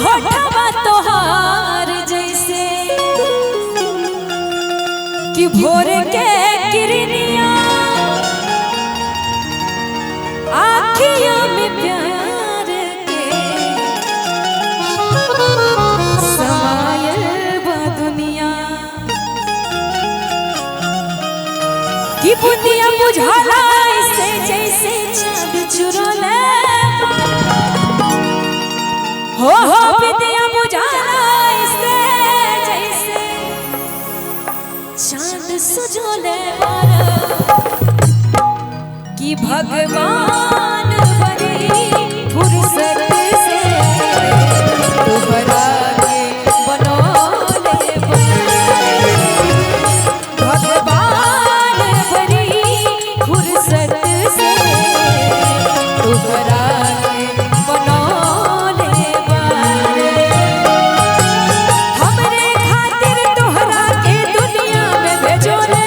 होठवा तोहार जैसे कि भोर के किरनिया आँखियों में प्यार के समायल बा दुनिया कि बुनिया बुझाला ऐसे जैसे चाँद चुराले हो विद्या बुझाला ऐसे जैसे चाँद सजोले वाला कि भगवान बड़ी फुर्सत से तोहरा के बनौले भगवान बड़ी फुर्सत से तोहरा के बनौले हमरे खातिर तोहरा के दुनिया में भेजोले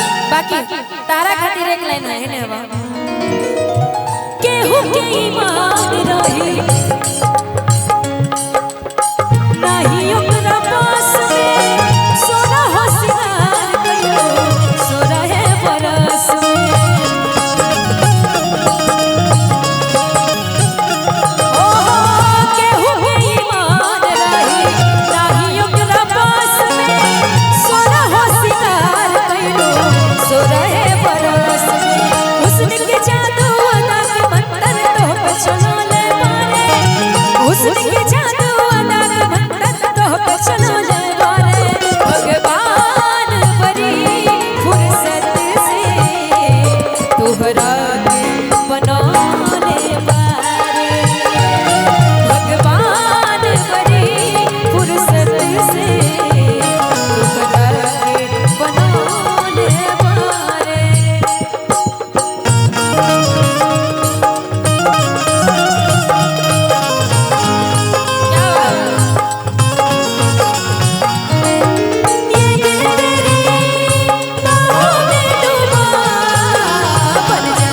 तारा खातिर एक लाइन है ने बा केहू के ईमान रही नहीं ओकरा पास में सोना हो सिंगार कइलो सोना है बरस केहू के ईमान रही नहीं ओकरा पास में सोना हो सिंगार कइलो सोना हुस्न के जादू अदा के मंतर तो पे चलोले मारे हुस्न के जादू अदा के मंतर तो पे चलोले मारे भगवान बड़ी फुर्सत से तोहरा के बनौले मारे भगवान बड़ी फुर्सत से तोहरा के बनौले मारे बन जा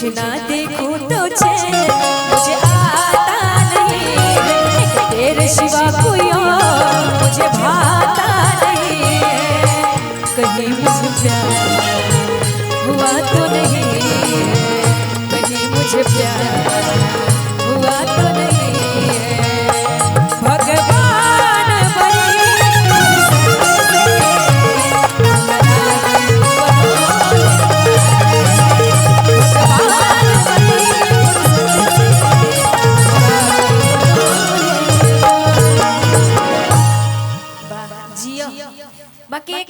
तुझे ना देखूं तो चैन मुझे आता नहीं है, तेरे सिवा कोई और मुझे भाता नहीं है। कहीं मुझे प्यार हुआ तो नहीं है, कहीं मुझे प्यार